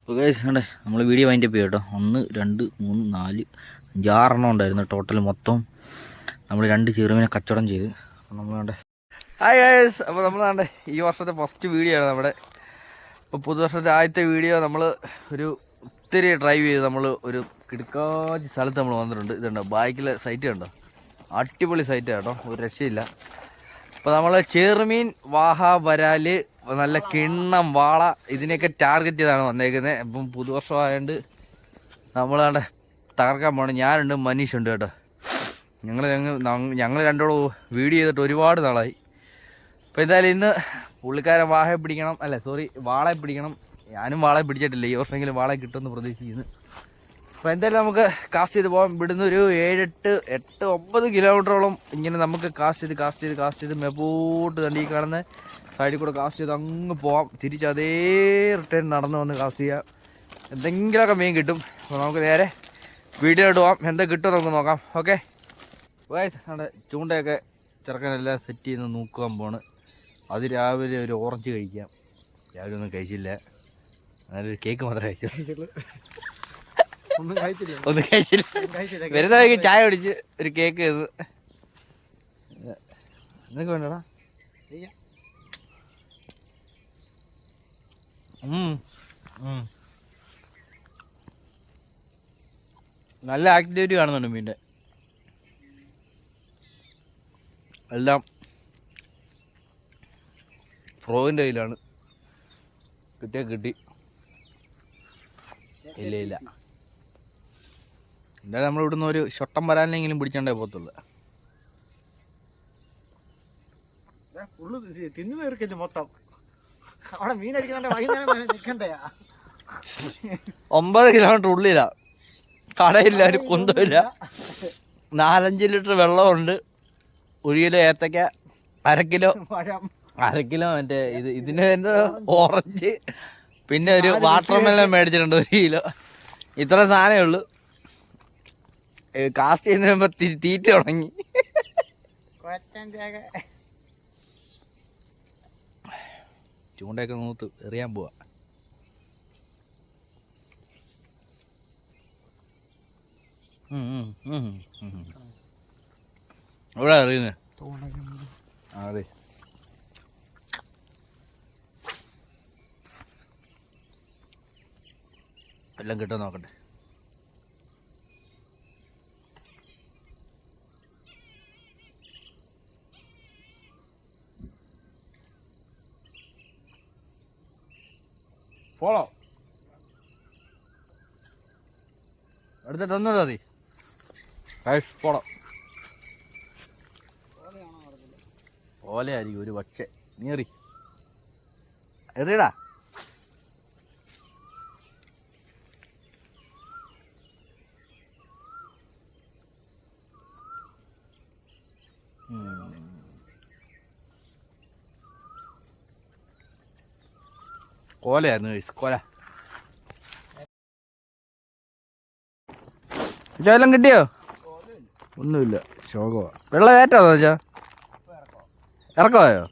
കണ്ടേ നമ്മൾ video wind up ചെയ്യാം കേട്ടോ. 1 2 3 4 5 6 ഉണ്ടായിരുന്നു ടോട്ടൽ. മൊത്തം നമ്മൾ 2 ചെറുമീനെ കച്ചവടം ചെയ്ത്. അപ്പോൾ നമ്മൾ കണ്ടേ ഹായ് ഗൈസ്. അപ്പോൾ നമ്മൾ കണ്ടേ ഈ വർഷത്തെ ഫസ്റ്റ് വീഡിയോ ആണ് നമ്മുടെ. ഇപ്പോൾ പുതുവർഷത്തെ ആദ്യത്തെ വീഡിയോ നമ്മൾ ഒരു ഒത്തിരി ഡ്രൈവ് ചെയ്ത് നമ്മൾ ഒരു കിടക്കാച്ചി സ്ഥലത്ത് നമ്മൾ വന്നിട്ടുണ്ട്. ഇതുണ്ടോ ബാക്കിലെ സൈറ്റ് കണ്ടോ, അടിപൊളി സൈറ്റാണ് കേട്ടോ, ഒരു രക്ഷയില്ല. അപ്പോൾ നമ്മൾ ചെറുമീൻ, വാഹ, വരാല്, നല്ല കിണ്ണം, വാള ഇതിനെയൊക്കെ ടാർഗറ്റ് ചെയ്താണ് വന്നേക്കുന്നത്. അപ്പം പുതുവർഷം ആയതുകൊണ്ട് നമ്മൾ കണ്ടേ തകർക്കാൻ പോകണം. ഞാനുണ്ട്, മനീഷുണ്ട് കേട്ടോ. ഞങ്ങൾ രണ്ടോളം വീഡിയോ ചെയ്തിട്ട് ഒരുപാട് നാളായി. അപ്പോൾ എന്തായാലും ഇന്ന് പുള്ളിക്കാരൻ വാഹയെ പിടിക്കണം, വാളയെ പിടിക്കണം. ഞാനും വാളയെ പിടിച്ചിട്ടില്ല, ഈ വർഷമെങ്കിലും വാളയെ കിട്ടുമെന്ന് പ്രതീക്ഷിക്കുന്നു. അപ്പോൾ എന്തായാലും നമുക്ക് കാസ്റ്റ് ചെയ്ത് പോകാം. ഇവിടുന്ന് ഒരു 7-8-9 കിലോമീറ്ററോളം ഇങ്ങനെ നമുക്ക് കാസ്റ്റ് ചെയ്ത് മെപ്പോട്ട് കണ്ട് ഈ കാണുന്ന സൈഡിൽ കൂടെ കാസ്റ്റ് ചെയ്ത് അങ്ങ് പോവാം. തിരിച്ച് അതേ റിട്ടേൺ നടന്നു വന്ന് കാസ്റ്റ് ചെയ്യാം. എന്തെങ്കിലുമൊക്കെ മീൻ കിട്ടും. അപ്പോൾ നമുക്ക് നേരെ വീഡിയോയിട്ട് പോകാം. എന്താ കിട്ടുമോ നമുക്ക് നോക്കാം. ഓക്കെ ഗൈസ്, അവിടെ ചൂണ്ടയൊക്കെ ചെറുക്കനെല്ലാം സെറ്റ് ചെയ്ത് നോക്കാൻ പോണ്. അത് രാവിലെ ഒരു ഓറഞ്ച് കഴിക്കാം. രാവിലെ ഒന്നും കഴിച്ചില്ല, നല്ലൊരു കേക്ക് മാത്രമേ കഴിച്ചുള്ളൂ. ഒന്നും കഴിച്ചില്ല. വരുന്ന വഴിക്ക് ചായ കുടിച്ച് ഒരു കേക്ക് ചെയ്ത്. എന്തൊക്കെ വേണ്ടടാ? നല്ല ആക്ടിവിറ്റി കാണുന്നുണ്ട് മീൻ്റെ. എല്ലാം ഫ്രോവിൻ്റെ കയ്യിലാണ്. കിട്ടി. ഇല്ല എന്തായാലും നമ്മൾ ഇവിടുന്ന് ഒരു ഷൊട്ടം വരാനെങ്കിലും പിടിച്ചോണ്ടേ പോകത്തുള്ളൂ. തിന്നു തീർക്കില്ല മൊത്തം. അവിടെ മീൻ അടിക്കുന്നുണ്ട്. 9 കിലോമീറ്റർ ഉള്ളിലാ, കടയില്ല, ഒരു കുന്തമില്ല. 4-5 ലിറ്റർ വെള്ളമുണ്ട്. 1 കിലോ ഏത്തക്ക, 1/2 കിലോ മറ്റേ ഇതിന് എന്തോ ഓറഞ്ച്, പിന്നെ ഒരു വാട്ടർമെലൺ മേടിച്ചിട്ടുണ്ട് 1 കിലോ. ഇത്ര സാധനമേ ഉള്ളൂ. കാസ്റ്റ് ചെയ്യുന്ന തീറ്റ തുടങ്ങി. ചൂണ്ടയൊക്കെ നൂത്ത് എറിയാൻ പോവാ. എവിടെ എറിയുന്നേ? അതെ, എല്ലാം കിട്ടാൻ നോക്കട്ടെ. പോളോ എടുത്തിട്ടൊന്നുമില്ല മതി. പോളോ ഓലയായിരിക്കും ഒരു പക്ഷേ. നീ എറിയടാ. കോലയായിരുന്നു കോല. എല്ലാം കിട്ടിയോ? ഒന്നുമില്ല, ശോകമാ. വെള്ളം ഏറ്റാന്ന് വെച്ചാ ഇറക്കമായോ?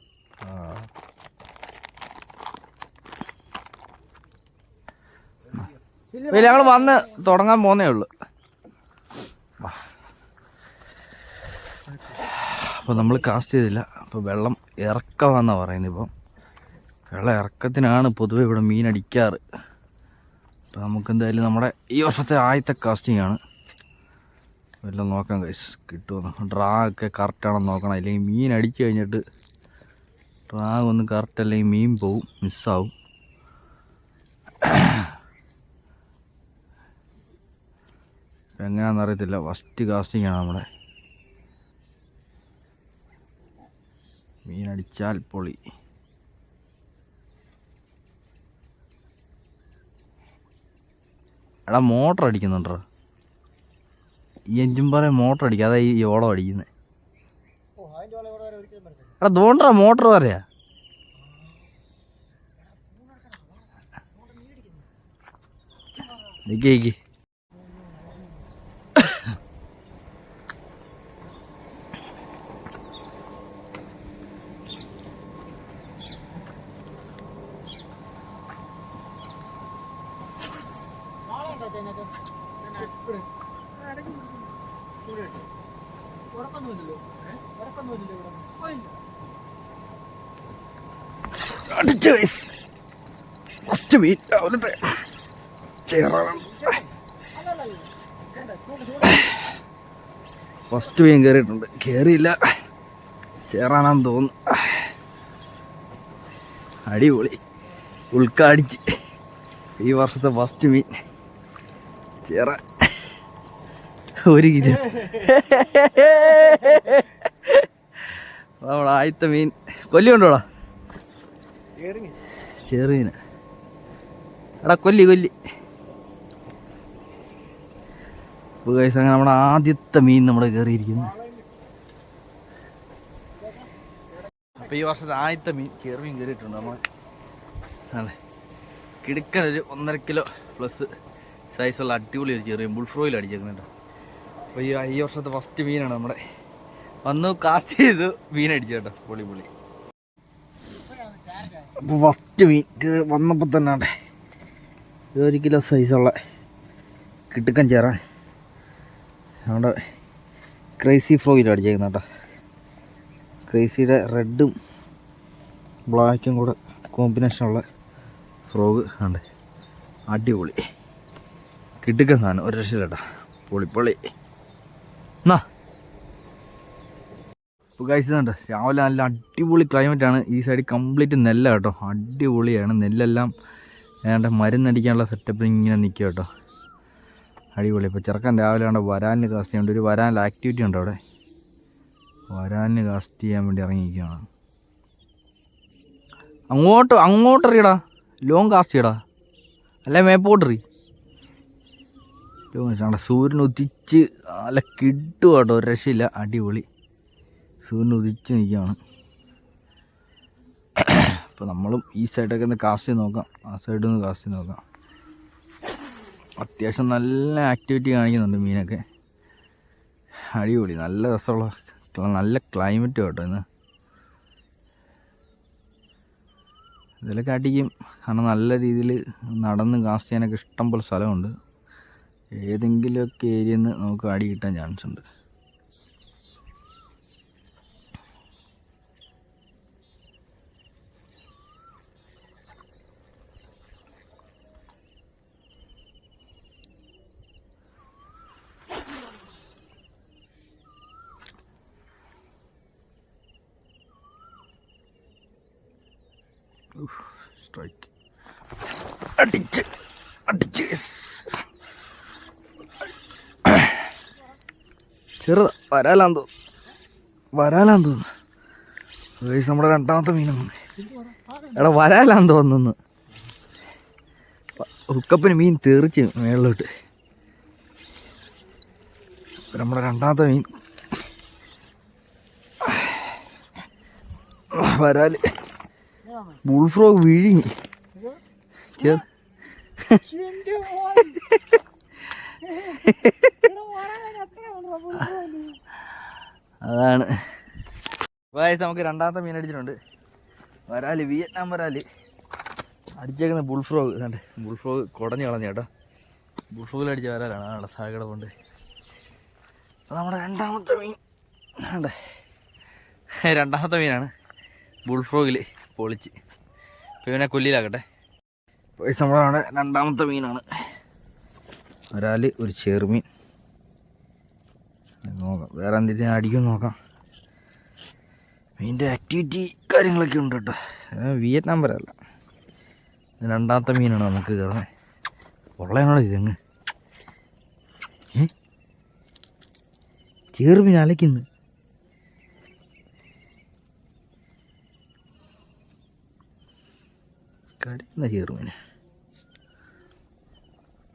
ഞങ്ങൾ വന്ന് തുടങ്ങാൻ പോന്നേ ഉള്ളു. അപ്പോൾ നമ്മൾ കാസ്റ്റ് ചെയ്തില്ല. അപ്പോൾ വെള്ളം ഇറക്കമാണെന്നാണ് പറയുന്നത്. ഇപ്പം വെള്ളം ഇറക്കത്തിനാണ് പൊതുവെ ഇവിടെ മീൻ അടിക്കാറ്. അപ്പോൾ നമുക്കെന്തായാലും നമ്മുടെ ഈ വർഷത്തെ ആദ്യത്തെ കാസ്റ്റിംഗ് ആണ്. എല്ലാം നോക്കാം ഗൈസ്, കിട്ടുമെന്ന്. ഡ്രാ ഒക്കെ കറക്റ്റാണെന്ന് നോക്കണം, അല്ലെങ്കിൽ മീൻ അടിച്ചു കഴിഞ്ഞിട്ട് ഡ്രാ ഒന്ന് കറക്റ്റ് അല്ലെങ്കിൽ മീൻ പോവും, മിസ്സാവും. എങ്ങനെയാണെന്ന് അറിയത്തില്ല. ഫസ്റ്റ് കാസ്റ്റിംഗ് ആണ് നമ്മുടെ. മീൻ അടിച്ചാൽ പൊളി. എടാ മോട്ടർ അടിക്കുന്നുണ്ടോ? ഈ എഞ്ചിൻ പറയാൻ മോട്ടർ അടിക്കുക, അതാ ഈ ഓളം അടിക്കുന്നത്. എടാ തോണ്ടാ മോട്ടർ പറയാ. നിക്ക് ഫസ്റ്റ് മീൻ രാവിലത്തെ ചേറാണ്. ഫസ്റ്റ് മീൻ കയറിയിട്ടുണ്ട്. കയറിയില്ല, ചേറാനാന്ന് തോന്നുന്നു. അടിപൊളി, ഉൾക്കാടിച്ച് ഈ വർഷത്തെ ഫസ്റ്റ് മീൻ ചേറാൻ. 1 കിലോ നമ്മുടെ ആദ്യത്തെ മീൻ. കൊല്ലി കൊണ്ടോടാ, ചെറുമീന. എടാ കൊല്ലി. അങ്ങനെ നമ്മുടെ ആദ്യത്തെ മീൻ നമ്മുടെ കയറിയിരിക്കുന്നു. അപ്പോൾ ഈ വർഷത്തെ ആദ്യത്തെ മീൻ ചെറുമീൻ കയറിയിട്ടുണ്ട്. നമ്മൾ അതെ കിടുക്കനൊരു 1.5 കിലോ പ്ലസ് സൈസുള്ള അടിപൊളി ഒരു ചെറിയ ബുൾഫ്രോയിൽ അടിച്ചേക്കുന്നുണ്ട്. അപ്പോൾ ഈ വർഷത്തെ ഫസ്റ്റ് മീനാണ് നമ്മുടെ. വന്നു കാസ്റ്റ് ചെയ്തു, മീൻ അടിച്ചു കേട്ടോ. പൊളി. അപ്പോൾ ഫസ്റ്റ് മീൻ വന്നപ്പോൾ തന്നെ 1 കിലോ സൈസുള്ള കിടുക്കൻ ചേറാൻ നമ്മുടെ ക്രേസി ഫ്രോയിൽ അടിച്ചേക്കുന്ന കേട്ടോ. ക്രേസിയുടെ റെഡും ബ്ലാക്കും കൂടെ കോമ്പിനേഷനുള്ള ഫ്രോഗ് ഉണ്ട്. അടിപൊളി കിടുക്കൻ സാധനം, ഒരു രക്ഷയില്ല കേട്ടോ. പൊളി എന്നാ ഇപ്പോൾ കഴിച്ചതുണ്ട്. രാവിലെ നല്ല അടിപൊളി ക്ലൈമറ്റാണ്. ഈ സൈഡ് കംപ്ലീറ്റ് നെല്ല കേട്ടോ. അടിപൊളിയാണ്. നെല്ലെല്ലാം ഏതാണ്ട് മരുന്നടിക്കാനുള്ള സെറ്റപ്പ് ഇങ്ങനെ നിൽക്കുക കേട്ടോ. അടിപൊളി. ഇപ്പോൾ ചെറുക്കൻ രാവിലെ കണ്ട വരാലിന് കാസ്റ്റ് ചെയ്യുന്നുണ്ട്. ഒരു വരാലിൽ ആക്ടിവിറ്റി ഉണ്ട് അവിടെ. വരാലിന് കാസ്റ്റ് ചെയ്യാൻ വേണ്ടി ഇറങ്ങിയിരിക്കുകയാണ്. അങ്ങോട്ടെറിയടാ, ലോങ് കാസ്റ്റ് ചെയ്യടാ, അല്ലെ മേപ്പോട്ടെറി. ലോങ് സൂര്യൻ ഉദിച്ച് നല്ല കിട്ടും കേട്ടോ. ഒരു രക്ഷയില്ല, അടിപൊളി. സൂര്യൻ ഉദിച്ച് നിൽക്കുകയാണ്. അപ്പോൾ നമ്മളും ഈ സൈഡൊക്കെ ഒന്ന് കാസ്റ്റ് ചെയ്ത് നോക്കാം. ആ സൈഡിൽ നിന്ന് കാസ്റ്റ് ചെയ്ത് നോക്കാം. അത്യാവശ്യം നല്ല ആക്ടിവിറ്റി കാണിക്കുന്നുണ്ട് മീനൊക്കെ. അടിപൊളി, നല്ല രസമുള്ള നല്ല ക്ലൈമറ്റ് കേട്ടോ ഇന്ന്. ഇതിലൊക്കെ അടിക്കും, കാരണം നല്ല രീതിയിൽ നടന്ന് കാസ്റ്റ് ചെയ്യാനൊക്കെ ഇഷ്ടം പോലെ സ്ഥലമുണ്ട്. ഏതെങ്കിലുമൊക്കെ ഏരിയയിൽ നിന്ന് നമുക്ക് അടി കിട്ടാൻ ചാൻസ് ഉണ്ട്. സ്ട്രൈക്ക് അടിച്ച് ചെറുതാ, വരാലാന്ന് തോന്നുന്നു. നമ്മുടെ രണ്ടാമത്തെ മീനാണ്. എടാ വരാലാന്ന് തോന്നുന്നു. ഹുക്കപ്പിന് മീൻ തെറിച്ച് മേളിലോട്ട്. നമ്മുടെ രണ്ടാമത്തെ മീൻ വരാല്. ബുൾഫ്രോഗ് വിഴിഞ്ഞ് അതാണ്. നമുക്ക് രണ്ടാമത്തെ മീൻ അടിച്ചിട്ടുണ്ട്. വരാല്, വിയറ്റ്നാം വരാല് അടിച്ചേക്കുന്ന ബുൾഫ്രോഗ്. ഇതാണ്ട് ബുൾഫ്രോഗ് കുടഞ്ഞു കളഞ്ഞ കേട്ടോ. ബുൾഫ്രോഗിൽ അടിച്ച വരാലാണ് അവിടെ സാഗട കൊണ്ട്. അപ്പോൾ നമ്മുടെ രണ്ടാമത്തെ മീൻ രണ്ടാമത്തെ മീനാണ് ബുൾഫ്രോഗിൽ പൊളിച്ച്. ഇപ്പോൾ ഇവനെ കൊല്ലിയിലാക്കട്ടെ. പൈസ നമ്മളവിടെ രണ്ടാമത്തെ മീനാണ്. ഒരാൾ ഒരു ചെറുമീൻ നോക്കാം. വേറെ എന്തെങ്കിലും അടിക്കും നോക്കാം. മീനിൻ്റെ ആക്ടിവിറ്റി കാര്യങ്ങളൊക്കെ ഉണ്ട് കേട്ടോ. വിയറ്റ്നാം വരല്ല. രണ്ടാമത്തെ മീനാണ് നമുക്ക് കയറുന്നത്. ഉള്ളതാണോ ഇതങ്ങ് ചെറുമീൻ അലയ്ക്കുന്നു. കടിക്കുന്ന ചെറുമീന്.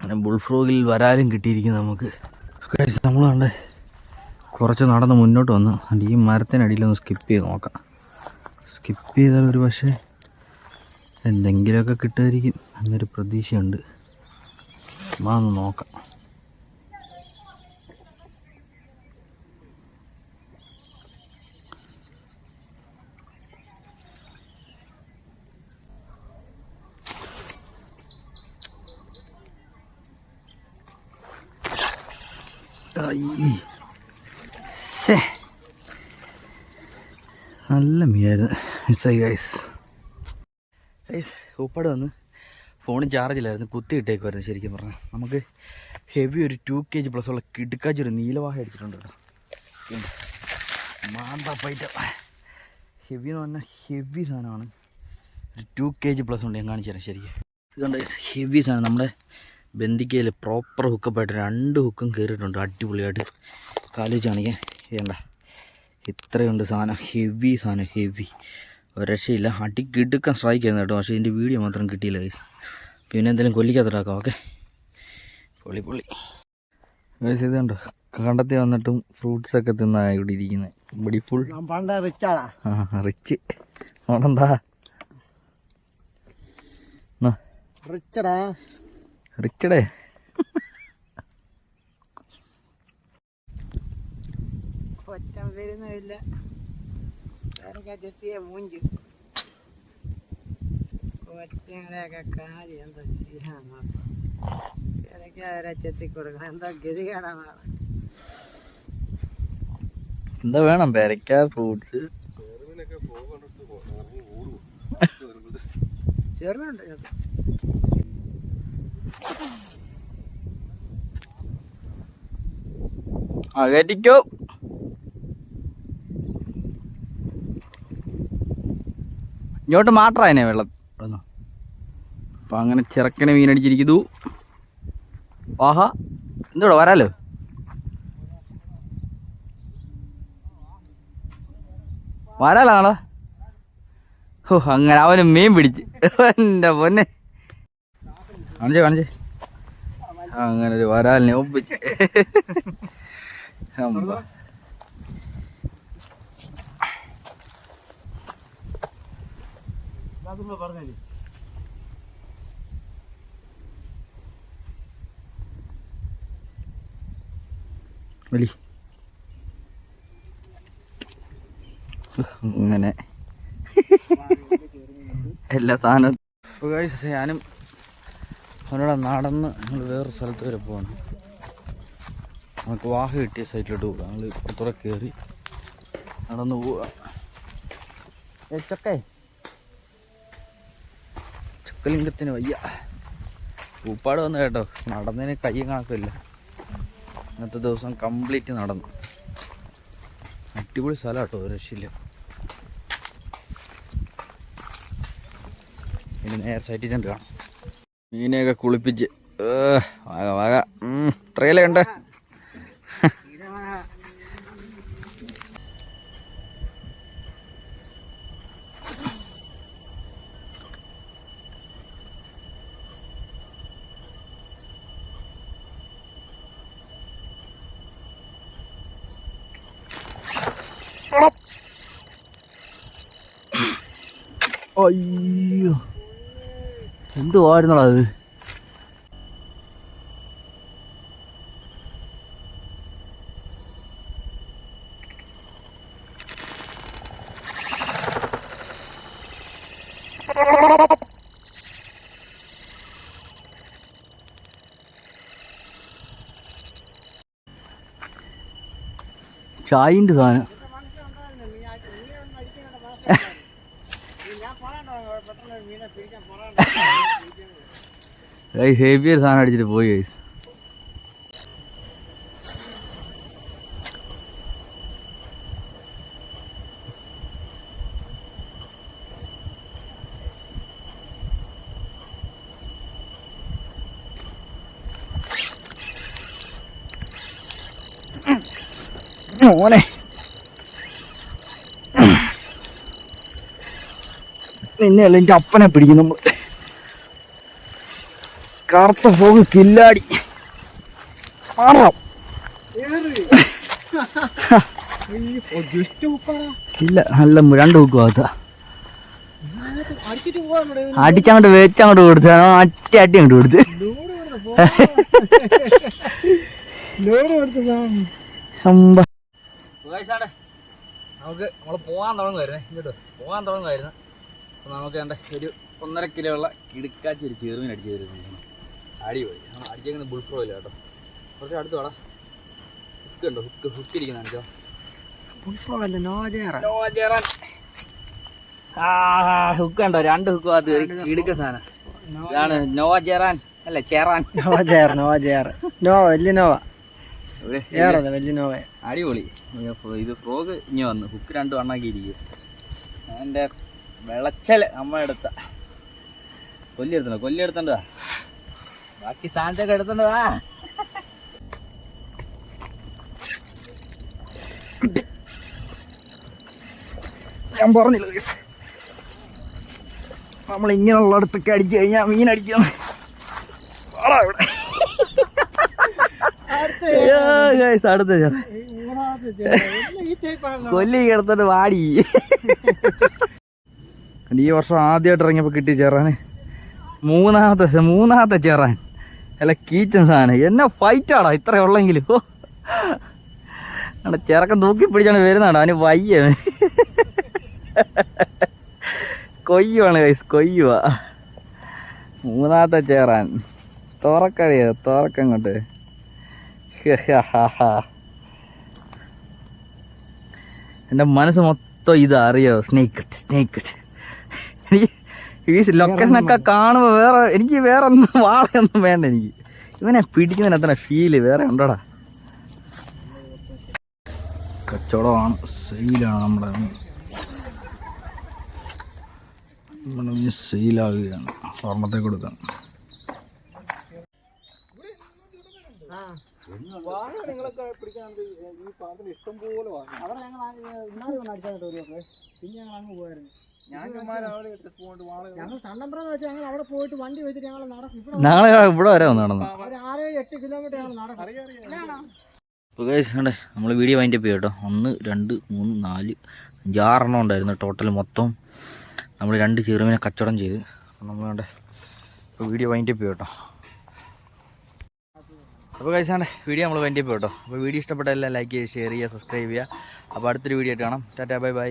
അങ്ങനെ ബുൾഫ്രോഗിൽ വരാലും കിട്ടിയിരിക്കുന്നു നമുക്ക്. നമ്മൾ കണ്ടേ കുറച്ച് നടന്ന് മുന്നോട്ട് വന്നു. ഈ മരത്തിനടിയിലൊന്ന് സ്കിപ്പ് ചെയ്ത് നോക്കാം. സ്കിപ്പ് ചെയ്താൽ ഒരു പക്ഷേ എന്തെങ്കിലുമൊക്കെ കിട്ടുമായിരിക്കും എന്നൊരു പ്രതീക്ഷയുണ്ട്. ഒന്ന് നോക്കാം. നല്ല മീനായിരുന്നു ഗൈസ്. ഉപ്പാട് വന്ന് ഫോണിൽ ചാർജിലായിരുന്നു, കുത്തിയിട്ടേക്കുമായിരുന്നു. ശരിക്കും പറഞ്ഞാൽ നമുക്ക് ഹെവി ഒരു 2 kg പ്ലസ് ഉള്ള കിടുക്കാച്ചി ഒരു നീലവാഹ അടിച്ചിട്ടുണ്ട് കേട്ടോ. മാന്തപ്പൈറ്റ ഹെവി എന്ന് പറഞ്ഞാൽ ഹെവി സാധനമാണ്. ഒരു 2 kg പ്ലസ് ഉണ്ട്. ഞാൻ കാണിച്ചു തരാം. ശരിക്കും ഇതുകൊണ്ട് ഹെവി സാധനം. നമ്മുടെ ബന്ധിക്കയിൽ പ്രോപ്പർ ഹുക്കപ്പായിട്ട് 2 ഹുക്കും കയറിയിട്ടുണ്ട് അടിപൊളിയായിട്ട്. കാലിച്ച് കാണിക്കാൻ ഇതേണ്ട, ഇത്രയുണ്ട് സാധനം. ഹെവി സാധനം, ഹെവി ഒരു രക്ഷയില്ല. അടി കിടുക്കാൻ സ്ട്രൈക്ക് ചെയ്യുന്നത് കേട്ടോ. പക്ഷേ ഇതിൻ്റെ വീഡിയോ മാത്രം കിട്ടിയില്ല ഗൈസ്. പിന്നെ എന്തെങ്കിലും കൊല്ലിക്കാത്തോട്ടാക്കാം. ഓക്കെ, പൊളി പൊളി ഗൈസ്. ഇത് കണ്ടോ, കണ്ടത്തി വന്നിട്ടും ഫ്രൂട്ട്സൊക്കെ തിന്നാണ് ഇവിടെ ഇരിക്കുന്നത്. ഇവിടെ ഫുൾ റിച്ച്. അവിടെന്താ റിച്ചടേ. വരുന്നില്ല മൂഞ്ച് കൊറ്റങ്ങളെയൊക്കെ കാര്യം എന്താ ചെയ്യാൻ ചെത്തിക്കൊടുക്കണം. എന്താ ഗതികേടാണ്. എന്താ വേണം, പേരക്ക ഫ്രൂട്ട്സ് ചെറുതുണ്ട്. അകറ്റിക്കോ. ഇങ്ങോട്ട് മാറ്റാനെ വെള്ളം. അപ്പം അങ്ങനെ ചെറുക്കനെ മീനടിച്ചിരിക്കുന്നു. ആഹാ, എന്തോടാ വരാലോ. വരാലാണോ? ഓ, അങ്ങനെ അവന് മീൻ പിടിച്ച്. എൻ്റെ പൊന്നെ, കാണിച്ചേ കാണിച്ചേ. അങ്ങനെ ഒരു വരാലിനെ ഒപ്പിച്ച്. പറഞ്ഞേ വലി അങ്ങനെ എല്ലാ സാധനവും. ഞാനും അവനോട് നടന്ന് ഞങ്ങൾ വേറൊരു സ്ഥലത്ത് വരെ പോകണം. നമുക്ക് വാഹ കിട്ടിയ സൈറ്റിലോട്ട് പോകാം. ഞങ്ങൾ ഇപ്പുറത്തൂടെ കയറി നടന്ന് പോവാം. ചക്കലിംഗത്തിന് വയ്യ. പൂപ്പാട് വന്ന് കേട്ടോ, നടന്നതിന് കയ്യും കണക്കില്ല. ഇന്നത്തെ ദിവസം കംപ്ലീറ്റ് നടന്നു. അടിപൊളി സ്ഥലം കേട്ടോ, ഒരു രക്ഷയില്ല. ഇനി നേരെ സൈറ്റിൽ ചെന്ന് കാണാം. മീനെയൊക്കെ കുളിപ്പിച്ച് വക വക ഇത്രയല്ലേ ഉണ്ട്. അയ്യോ, എന്തുവായിരുന്നോ അത്. ചായൻ്റെ സാധനം. ഹെവിയർ സാധനം അടിച്ചിട്ട് പോയി ഗൈസ്. മോനെ നിന്നെയല്ല എൻ്റെ അപ്പനെ പിടിക്കും നമ്മൾ. കറുത്ത ഫോഗ് കില്ലാടി മാറാം. ഇല്ല, നല്ല 2 ഹുക്ക് ഭാഗത്ത അടിച്ചങ്ങോട്ട് വെച്ചങ്ങോട്ട് കൊടുത്താണോ അട്ടി അങ്ങോട്ട് കൊടുത്ത്. നമുക്ക് നമ്മൾ പോകാൻ തുടങ്ങുമായിരുന്നേ, ഇങ്ങോട്ട് പോകാൻ തുടങ്ങുമായിരുന്നു. അപ്പോൾ നമുക്ക് വേണ്ട ഒരു 1.5 കിലോ ഉള്ള കിടുക്കാച്ചി ഒരു ചെറുമീൻ അടിച്ച് തരുന്നു. അടിപൊളി. നമ്മൾ അടിച്ചേക്കുന്നത് ബുൾഫ്രോ ഇല്ല കേട്ടോ. കുറച്ച് അടുത്ത് വേടാ. ഹുക്ക് ഉണ്ടോ? ഹുക്ക് ഇരിക്കുന്നുണ്ടോ? ഹുക്ക് ഉണ്ടോ? 2 ഹുക്ക് അത് ഇടുക്കുന്ന സാധനം ഇതാണ്. നോവ ജെറാൻ അല്ലേ? ചെറാൻ. നോവ വലിയ നോവ വലിയ നോവ. അടിപൊളി. ഇത് ഫ്രോഗ് ഇനി വന്നു. ഹുക്ക് 2 എണ്ണാക്കി ഇരിക്കും. എൻ്റെ വിളച്ചൽ അമ്മ എടുത്ത കൊല്ലി എടുത്തണ്ടാ. ബാക്കി സാധനത്തൊക്കെ എടുത്തണ്ടാ. ഞാൻ പറഞ്ഞില്ല നമ്മൾ ഇങ്ങനെയുള്ള അടുത്തൊക്കെ അടിച്ചു കഴിഞ്ഞാൽ മീൻ അടിക്കണം. അടുത്ത കൊല്ലി കിടത്തോണ്ട് വാടി. ഈ വർഷം ആദ്യമായിട്ട് ഇറങ്ങിയപ്പോൾ കിട്ടി ചേറാൻ. മൂന്നാമത്തെ ചേറാൻ. അല്ല കീച്ചൻ സാധനം. എന്നെ ഫൈറ്റാടാ ഇത്ര ഉള്ളെങ്കിലും. ചെറുക്കൻ തൂക്കി പിടിച്ചാണ് വരുന്നാണ്. അവന് വയ്യ. കൊയ്യുവാണ് കൈസ്, കൊയ്യുവാ. മൂന്നാമത്തെ ചേറാൻ. തുറക്കങ്ങോട്ട്. എൻ്റെ മനസ്സ് മൊത്തം ഇതാ, അറിയോ? സ്നേക്ക് ഇട്ട്. എനിക്ക് ഈ ലൊക്കേഷനൊക്കെ കാണുമ്പോൾ എനിക്ക് വേറെ ഒന്നും വാളയൊന്നും വേണ്ട. എനിക്ക് ഇവനെ പിടിക്കുന്നതിന് അത്ര ഫീല് വേറെ ഉണ്ടോടാ. കച്ചവടമാണ്, സെയിലാണ്. നമ്മുടെ മീൻ സെയിലാവുകയാണ്. സ്വർണ്ണത്തെ കൊടുക്കാം. ഞങ്ങൾ ഇവിടെ വരെ വന്ന് നടന്നു. നമ്മൾ വീഡിയോ വൈൻഡപ്പ് ചെയ്യും കേട്ടോ. 1 2 3 4 5 6 എണ്ണം ഉണ്ടായിരുന്നു ടോട്ടൽ. മൊത്തം നമ്മൾ 2 ചെറുമീനെ കച്ചവടം ചെയ്ത്. നമ്മൾ വേണ്ടേ ഇപ്പോൾ വീഡിയോ വൈൻഡപ്പ് ചെയ്യും കേട്ടോ. അപ്പോൾ കഴിച്ചാണ്ട് വീഡിയോ നമ്മൾ വൈൻഡപ്പ് ചെയ്യും കേട്ടോ. അപ്പോൾ വീഡിയോ ഇഷ്ടപ്പെട്ട എല്ലാം ലൈക്ക് ചെയ്യുക, ഷെയർ ചെയ്യുക, സബ്സ്ക്രൈബ് ചെയ്യുക. അപ്പോൾ അടുത്തൊരു വീഡിയോ ആയിട്ട് കാണാം. Tata, bye bye.